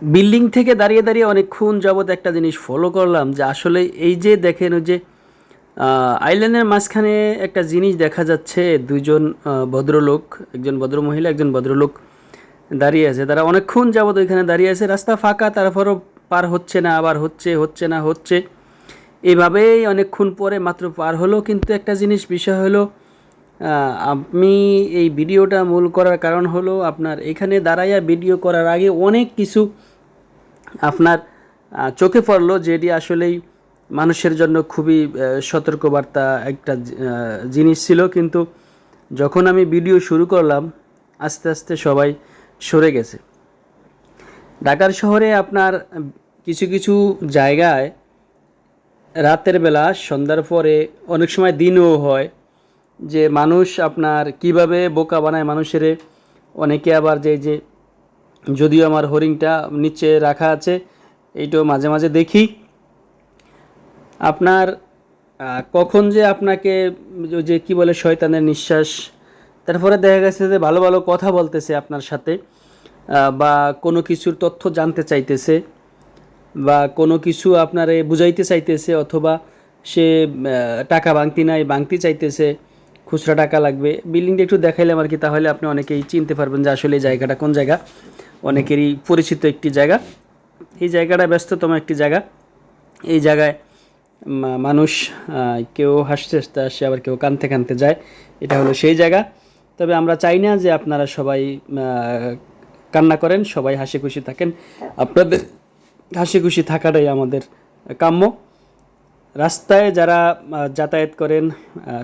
Building থেকে দাঁড়িয়ে দাঁড়িয়ে অনেকক্ষণ যাবৎ একটা জিনিস ফলো করলাম যে আসলে এই যে দেখেন ওই যে আইল্যান্ডের মাঝখানে একটা জিনিস দেখা যাচ্ছে, দুইজন ভদ্রলোক, একজন ভদ্রমহিলা একজন ভদ্রলোক দাঁড়িয়ে আছে। তারা অনেকক্ষণ যাবৎ ওইখানে দাঁড়িয়ে আছে, রাস্তা ফাঁকা, তারপরও পার হচ্ছে না, আবার হচ্ছে, হচ্ছে না, হচ্ছে, এইভাবেই অনেকক্ষণ পরে মাত্র পার হলো। কিন্তু একটা জিনিস বিষয় হলো, আমি এই ভিডিওটা মূল করার কারণ হলো আপনার এখানে দাঁড়াইয়া ভিডিও করার আগে অনেক কিছু আপনার চোখে পড়লো, যেটি আসলেই মানুষের জন্য খুবই সতর্কবার্তা একটা জিনিস ছিল। কিন্তু যখন আমি ভিডিও শুরু করলাম, আস্তে আস্তে সবাই সরে গেছে। ঢাকার শহরে আপনার কিছু কিছু জায়গায় রাতের বেলা সন্ধ্যার পরে অনেক সময় দিনও হয় যে মানুষ আপনার কিভাবে বোকা বানায় মানুষের। অনেকে আবার যে যদিও আমার হরিণটা নিচে রাখা আছে, এইটাও মাঝে মাঝে দেখি আপনার কখন যে আপনাকে ওই যে কী বলে শয়তানের নিঃশ্বাস, তারপরে দেখা গেছে যে ভালো ভালো কথা বলতেছে আপনার সাথে, বা কোনো কিছুর তথ্য জানতে চাইতেছে, বা কোনো কিছু আপনারে বুঝাইতে চাইতেছে, অথবা সে টাকা ভাঙতি নাই ভাঙতি চাইতেছে, খুচরা টাকা লাগবে। বিল্ডিংটা একটু দেখাইলাম আর কি, তাহলে আপনি অনেকেই চিনতে পারবেন যে আসলে এই জায়গাটা কোন জায়গা। অনেকেরই পরিচিত একটি জায়গা, এই জায়গাটা ব্যস্ততম একটি জায়গা। এই জায়গায় মানুষ কেউ হাসতে হাসতে আসে, আবার কেউ কাঁদতে কাঁদতে যায়। এটা হলো সেই জায়গা। তবে আমরা চাই না যে আপনারা সবাই কান্না করেন, সবাই হাসি খুশি থাকেন। আপনাদের হাসি খুশি থাকাটাই আমাদের কাম্য। রাস্তায় যারা যাতায়াত করেন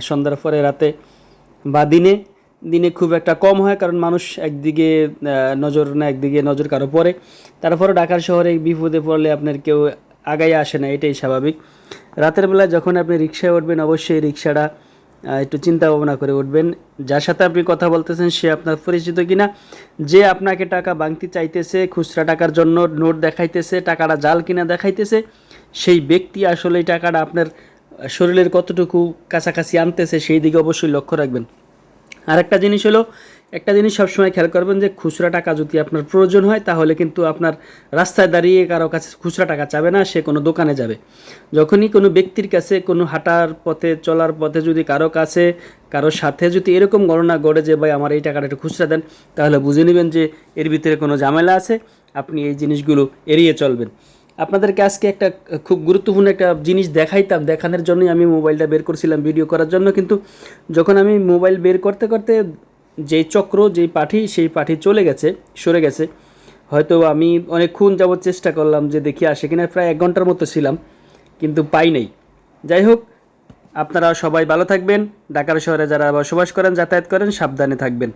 সন্ধ্যার পরে, রাতে বা দিনে, দিনে খুব একটা কম হয়, কারণ মানুষ একদিকে নজর না একদিকে নজর কারো পড়ে। তারপরে ঢাকার শহরে বিপদে পড়লে আপনার কেউ আগাই আসে না, এটাই স্বাভাবিক। রাতের বেলা যখন আপনি রিক্সায় উঠবেন, অবশ্যই রিক্সাটা একটু চিন্তা ভাবনা করে উঠবেন, যার সাথে আপনি কথা বলতেছেন সে আপনার পরিচিত কিনা। যে আপনাকে টাকা ভাঙতি চাইতেছে, খুচরা টাকার জন্য নোট দেখাইতেছে, টাকাটা জাল কিনা দেখাইতেছে, সেই ব্যক্তি আসলে এই টাকাটা আপনার শরীরের কতটুকু কাছাকাছি আনতেছে সেই দিকে অবশ্যই লক্ষ্য রাখবেন। আর একটা জিনিস হলো, একটা জিনিস সবসময় খেয়াল করবেন যে খুচরা টাকা যদি আপনার প্রয়োজন হয়, তাহলে কিন্তু আপনার রাস্তায় দাঁড়িয়ে কারো কাছে খুচরা টাকা চাবে না, সে কোনো দোকানে যাবে। যখনই কোনো ব্যক্তির কাছে, কোনো হাঁটার পথে চলার পথে যদি কারো কাছে, কারো সাথে যদি এরকম ঘটনা ঘটে যে ভাই আমার এই টাকাটা একটু খুচরা দেন, তাহলে বুঝে নেবেন যে এর ভিতরে কোনো ঝামেলা আছে। আপনি এই জিনিসগুলো এড়িয়ে চলবেন। আপনাদেরকে আজকে একটা খুব গুরুত্বপূর্ণ একটা জিনিস দেখাইতাম, দেখানোর জন্যই আমি মোবাইলটা বের করছিলাম ভিডিও করার জন্য। কিন্তু যখন আমি মোবাইল বের করতে করতে যেই চক্র, যেই পাঠি, সেই পাঠি চলে গেছে, সরে গেছে। হয়তো আমি অনেকক্ষণ যাবৎ চেষ্টা করলাম যে দেখি আসে কিনা, প্রায় 1 ঘন্টার মতো ছিলাম, কিন্তু পাই নাই। যাই হোক, আপনারা সবাই ভালো থাকবেন। ঢাকার শহরে যারা বসবাস করেন, যাতায়াত করেন, সাবধানে থাকবেন।